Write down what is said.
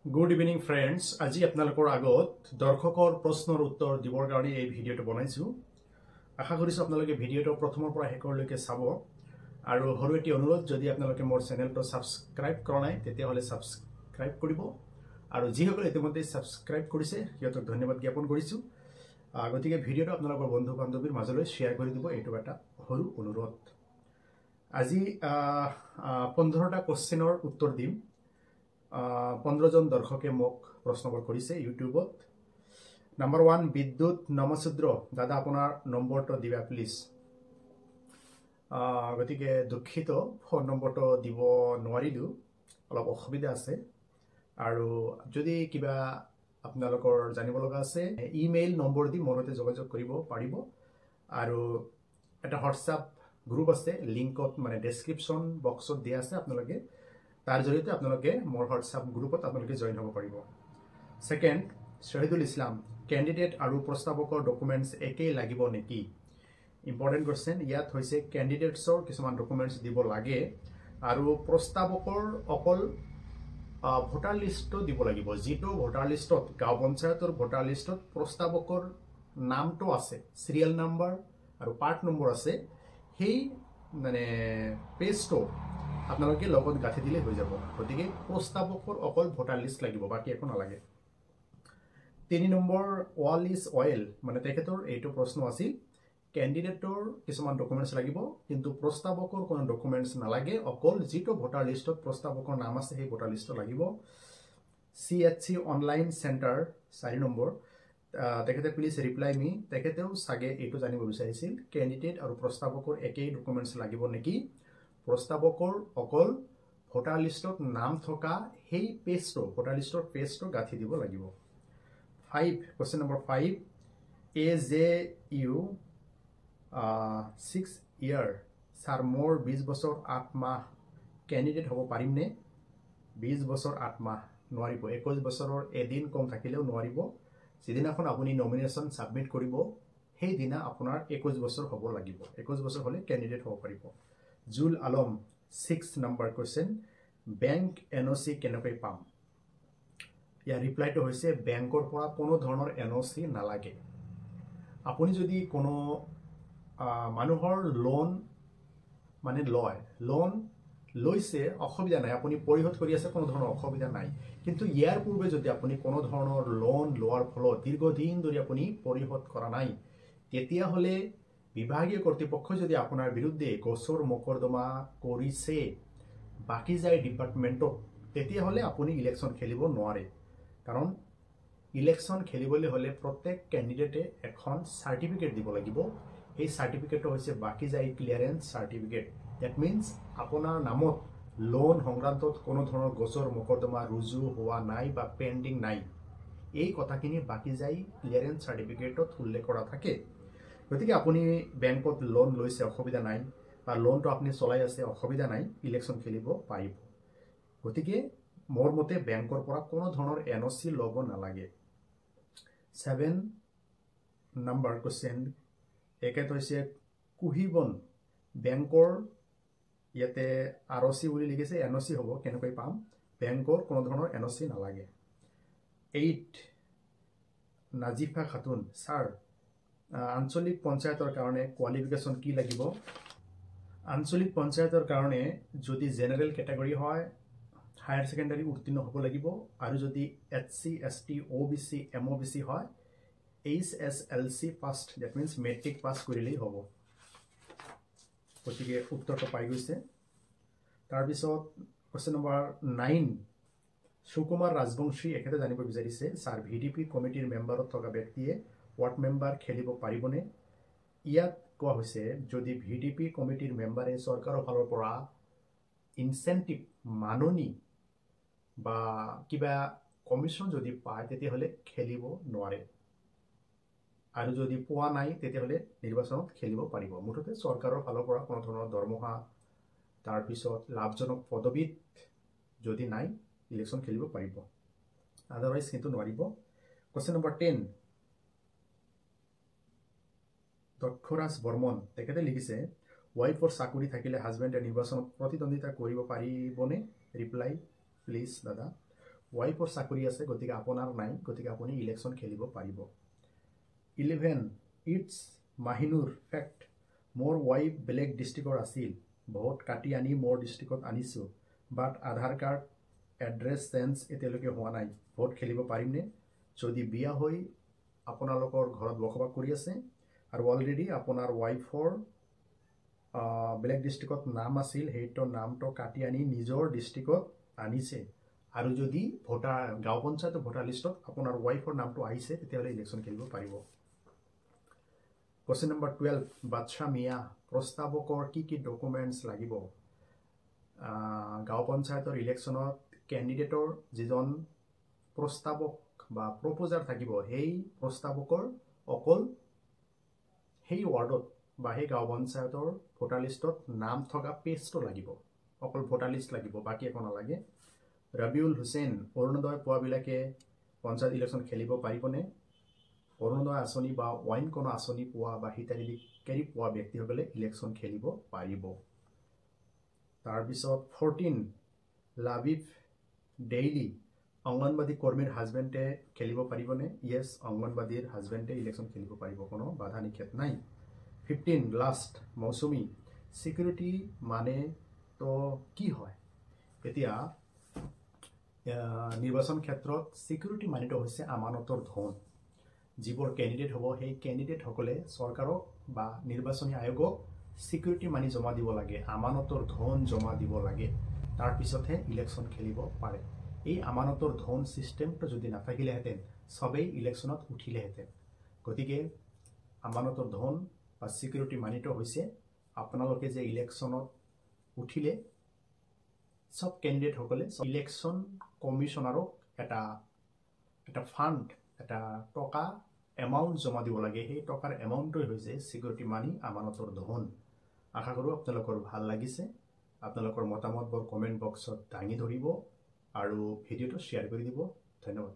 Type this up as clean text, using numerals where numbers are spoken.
Good evening friends. আজি আপোনালোকৰ আগত দৰ্শকৰ প্ৰশ্নৰ উত্তৰ দিবৰ কাৰণে এই ভিডিঅ'টো বনাইছোঁ। আশা কৰিছোঁ আপোনালোকে ভিডিঅ'টো প্ৰথমৰ পৰা শেষলৈকে চাব। আৰু সৰু এটি অনুৰোধ, যদি আপোনালোকে মোৰ চেনেলটো ছাবস্ক্ৰাইব কৰা নাই তেতিয়াহ'লে ছাবস্ক্ৰাইব কৰিব। আৰু যিসকলে ইতিমধ্যে ছাবস্ক্ৰাইব কৰিছে সিহঁতক ধন্যবাদ জ্ঞাপন কৰিছোঁ। গতিকে ভিডিঅ'টো আপোনালোকৰ বন্ধু বান্ধৱীৰ মাজলৈ শ্বেয়াৰ কৰি দিব, এইটো এটা সৰু অনুৰোধ। আজি 15টা কুৱেশ্যনৰ উত্তৰ দিম। 15জন দৰ্শকে মোক প্ৰশ্নবোৰ কৰিছে ইউটিউবত। নাম্বাৰ 1 বিদ্যুৎ নমচুদ্ৰ দাদা, আপোনাৰ নম্বৰটো দিবা প্লিজ। গতিকে দুখিত, ফোন নম্বৰটো দিব নোৱাৰিলোঁ, অলপ অসুবিধা আছে। আৰু যদি কিবা আপোনালোকৰ জানিব লগা আছে ইমেইল নম্বৰ দি মোৰ সৈতে যোগাযোগ কৰিব পাৰিব। আৰু এটা হোৱাটছআপ গ্ৰুপ আছে, লিংকত মানে ডেছক্ৰিপশ্যন বক্সত দিয়া আছে, আপোনালোকে তাৰ জৰিয়তে আপোনালোকে মোৰ হোৱাটছআপ গ্ৰুপত আপোনালোকে জইন হ'ব পাৰিব। ছেকেণ্ড, শহীদুল ইছলাম, কেণ্ডিডেট আৰু প্ৰস্তাৱকৰ ডকুমেণ্টছ একেই লাগিব নেকি? Important question. ইয়াত হৈছে কেণ্ডিডেটছৰ কিছুমান ডকুমেণ্টছ দিব লাগে আৰু প্ৰস্তাৱকৰ অকল ভোটাৰ লিষ্টটো দিব লাগিব। যিটো ভোটাৰ লিষ্টত, গাঁও পঞ্চায়তৰ ভোটাৰ লিষ্টত প্ৰস্তাৱকৰ নামটো আছে, চিৰিয়েল নাম্বাৰ আৰু পাৰ্ট নম্বৰ আছে, সেই মানে পেজটো আপোনালোকে লগত গাঁঠি দিলে হৈ যাব। গতিকে প্ৰস্তাৱকৰ অকল ভোটাৰ লিষ্ট লাগিব, বাকী একো নালাগে। 3 নম্বৰ, অল ইজ অইল, মানে তেখেতৰ এইটো প্ৰশ্ন আছিল, কেণ্ডিডেটৰ কিছুমান ডকুমেণ্টছ লাগিব কিন্তু প্ৰস্তাৱকৰ কোনো ডকুমেণ্টছ নালাগে, অকল যিটো ভোটাৰ লিষ্টত প্ৰস্তাৱকৰ নাম আছে সেই ভোটাৰ লিষ্টটো লাগিব। CHC অনলাইন চেণ্টাৰ 4 নম্বৰ, তেখেতে প্লিজ ৰিপ্লাই মি, তেখেতেও চাগে এইটো জানিব বিচাৰিছিল কেণ্ডিডেট আৰু প্ৰস্তাৱকৰ একেই ডকুমেণ্টছ লাগিব নেকি। প্ৰস্তাৱকৰ অকল ভোটাৰ লিষ্টত নাম থকা সেই পেজটো, ভোটাৰ লিষ্টৰ পেজটো গাঁঠি দিব লাগিব। 5, কুৱেশ্যন নম্বৰ 5, AJU 6 ইয়াৰ, ছাৰ মোৰ 20 বছৰ 8 মাহ, কেণ্ডিডেট হ'ব পাৰিমনে? 20 বছৰ 8 মাহ নোৱাৰিব, 21 বছৰৰ এদিন কম থাকিলেও নোৱাৰিব। যিদিনাখন আপুনি নমিনেশ্যন ছাবমিট কৰিব সেইদিনা আপোনাৰ 21 বছৰ হ'ব লাগিব, 21 বছৰ হ'লে কেণ্ডিডেট হ'ব পাৰিব। জুল Alam, 6 number question, bank NOC কেনেকৈ পাম? ইয়াৰ ৰিপ্লাইটো হৈছে বেংকৰ পৰা কোনো ধৰণৰ NOC নালাগে। আপুনি যদি কোনো মানুহৰ লোন মানে লোন লৈছে, অসুবিধা নাই, আপুনি পৰিশোধ কৰি আছে, কোনো ধৰণৰ অসুবিধা নাই। কিন্তু ইয়াৰ পূৰ্বে যদি আপুনি কোনো ধৰণৰ লোন লোৱাৰ ফলত দীৰ্ঘদিন ধৰি আপুনি পৰিশোধ কৰা নাই, তেতিয়াহ'লে বিভাগীয় কৰ্তৃপক্ষই যদি আপোনাৰ বিৰুদ্ধে গোচৰ মোকৰ্দমা কৰিছে বাকী যায় ডিপাৰ্টমেণ্টত, তেতিয়াহ'লে আপুনি ইলেকশ্যন খেলিব নোৱাৰে। কাৰণ ইলেকশ্যন খেলিবলৈ হ'লে প্ৰত্যেক কেণ্ডিডেটে এখন চাৰ্টিফিকেট দিব লাগিব। সেই চাৰ্টিফিকেটটো হৈছে বাকী যায় ক্লিয়াৰেঞ্চ চাৰ্টিফিকেট। ডেট মিনছ আপোনাৰ নামত লোন সংক্ৰান্তত কোনো ধৰণৰ গোচৰ মোকৰ্দমা ৰুজু হোৱা নাই বা পেণ্ডিং নাই, এই কথাখিনি বাকী যায় ক্লিয়াৰেঞ্চ চাৰ্টিফিকেটত উল্লেখ কৰা থাকে। গতিকে আপুনি বেংকত লোন লৈছে, অসুবিধা নাই, বা লোনটো আপুনি চলাই আছে, অসুবিধা নাই, ইলেকশ্যন খেলিব পাৰিব। গতিকে মোৰ মতে বেংকৰ পৰা কোনো ধৰণৰ NOC ল'ব নালাগে। 7 নম্বৰ কুৱেশ্যন, একেত হৈছে কুহিবন, বেংকৰ ইয়াতে ROC বুলি লিখিছে, NOC হ'ব, কেনেকৈ পাম? বেংকৰ কোনো ধৰণৰ NOC নালাগে। 8 নাজিফা খাতুন, ছাৰ আঞ্চলিক পঞ্চায়তৰ কাৰণে কোৱালিফিকেশ্যন কি লাগিব? আঞ্চলিক পঞ্চায়তৰ কাৰণে যদি জেনেৰেল কেটেগৰী হয় হায়াৰ ছেকেণ্ডাৰী উত্তীৰ্ণ হ'ব লাগিব, আৰু যদি SC ST OBC MOBC হয় HSLC first, that means matric pass কৰিলেই হ'ব। গতিকে উত্তৰটো পাই গৈছে। তাৰপিছত কুৱেশ্যন নম্বৰ 9, সুকুমাৰ ৰাজবংশী, এখেতে জানিব বিচাৰিছে, ছাৰ VDP কমিটিৰ মেম্বাৰত থকা ব্যক্তিয়ে ৱাৰ্ড মেম্বাৰ খেলিব পাৰিবনে? ইয়াত কোৱা হৈছে যদি VDP কমিটিৰ মেম্বাৰে চৰকাৰৰ ফালৰ পৰা ইনচেণ্টিভ, মাননি বা কিবা কমিশ্যন যদি পায় তেতিয়াহ'লে খেলিব নোৱাৰে, আৰু যদি পোৱা নাই তেতিয়াহ'লে নিৰ্বাচনত খেলিব পাৰিব। মুঠতে চৰকাৰৰ ফালৰ পৰা কোনো ধৰণৰ দৰমহা, তাৰপিছত লাভজনক পদবীত যদি নাই, ইলেকশ্যন খেলিব পাৰিব, আদাৰৱাইজ কিন্তু নোৱাৰিব। কুৱেশ্যন নম্বৰ 10, দক্ষৰাজ বৰ্মন, তেখেতে লিখিছে, ৱাইফৰ চাকৰি থাকিলে হাজবেণ্ডে নিৰ্বাচনত প্ৰতিদ্বন্দ্বিতা কৰিব পাৰিবনে? ৰিপ্লাই প্লিজ দাদা। ৱাইফৰ চাকৰি আছে গতিকে আপোনাৰ নাই গতিকে আপুনি ইলেকশ্যন খেলিব পাৰিব 11 ইটছ মাহিনুৰ ফেক্ট মোৰ ৱাইফ বেলেগ ডিষ্ট্ৰিক্টৰ আছিল ভোট কাটি আনি মোৰ ডিষ্ট্ৰিক্টত আনিছোঁ বাট আধাৰ কাৰ্ড এড্ৰেছ চেঞ্জ এতিয়ালৈকে হোৱা নাই ভোট খেলিব পাৰিমনে যদি বিয়া হৈ আপোনালোকৰ ঘৰত বসবাস কৰি আছে আৰু অলৰেডি আপোনাৰ ৱাইফৰ বেলেগ ডিষ্ট্ৰিক্টত নাম আছিল সেইটো নামটো কাটি আনি নিজৰ ডিষ্ট্ৰিক্টত আনিছে আৰু যদি ভোটাৰ গাঁও পঞ্চায়ত ভোটাৰ লিষ্টত আপোনাৰ ৱাইফৰ নামটো আহিছে তেতিয়াহ'লে ইলেকশ্যন খেলিব পাৰিব কোৱেশ্চন নম্বৰ 12 বাদশা মিয়া প্ৰস্তাৱকৰ কি ডকুমেণ্টছ লাগিব গাঁও পঞ্চায়তৰ ইলেকশ্যনত কেণ্ডিডেটৰ যিজন প্ৰস্তাৱক বা প্ৰপ'জাৰ থাকিব সেই প্ৰস্তাৱকৰ অকল সেই ৱাৰ্ডত বা সেই গাঁও পঞ্চায়তৰ ভোটাৰ লিষ্টত নাম থকা পেজটো লাগিব অকল ভোটাৰ লিষ্ট লাগিব বাকী একো নালাগে ৰবিউল হুছেইন অৰুণোদয় পোৱাবিলাকে পঞ্চায়ত ইলেকশ্যন খেলিব পাৰিবনে অৰুণোদয় আঁচনি বা অইন কোনো আঁচনি পোৱা বা হিতাধিকাৰী পোৱা ব্যক্তিসকলে ইলেকশ্যন খেলিব পাৰিব তাৰপিছত 14 লাভিফ ডেইলি অংগনবাদী কৰ্মীৰ হাজবেণ্ডে খেলিব পাৰিবনে ইয়েছ অংগনবাদীৰ হাজবেণ্ডে ইলেকশ্যন খেলিব পাৰিব কোনো বাধা নিষেধ নাই 15 লাষ্ট মৌচুমী সিকিউৰিটি মানে তো কি হয় এতিয়া নিৰ্বাচন ক্ষেত্ৰত সিকিউৰিটি মানেটো হৈছে আমানতৰ ধন যিবোৰ কেণ্ডিডেট হ'ব সেই কেণ্ডিডেটসকলে চৰকাৰক বা নিৰ্বাচনী আয়োগক সিকিউৰিটি মানি জমা দিব লাগে আমানতৰ ধন জমা দিব লাগে তাৰ পিছতহে ইলেকশ্যন খেলিব পাৰে এই আমানতৰ ধন সিস্টেমটো যদি নাথাকিলেহেঁতেন সবেই ইলেকশ্যনত উঠিলেহেঁতেন গতিকে আমানতৰ ধন বা সিকিউৰিটি মানিটো হৈছে আপোনালোকে যে ইলেকশ্যনত উঠিলে সব কেণ্ডিডেটসকলে ইলেকশ্যন কমিশনাৰক এটা ফাণ্ড এটা টকা এমাউণ্ট জমা দিব লাগে সেই টকাৰ এমাউণ্টটোৱে হৈছে সিকিউৰিটি মানি আমানতৰ ধন আশা কৰোঁ আপোনালোকৰ ভাল লাগিছে আপোনালোকৰ মতামতবোৰ কমেণ্ট বক্সত দাঙি ধৰিব আৰু ভিডিঅ'টো শ্বেয়াৰ কৰি দিব ধন্যবাদ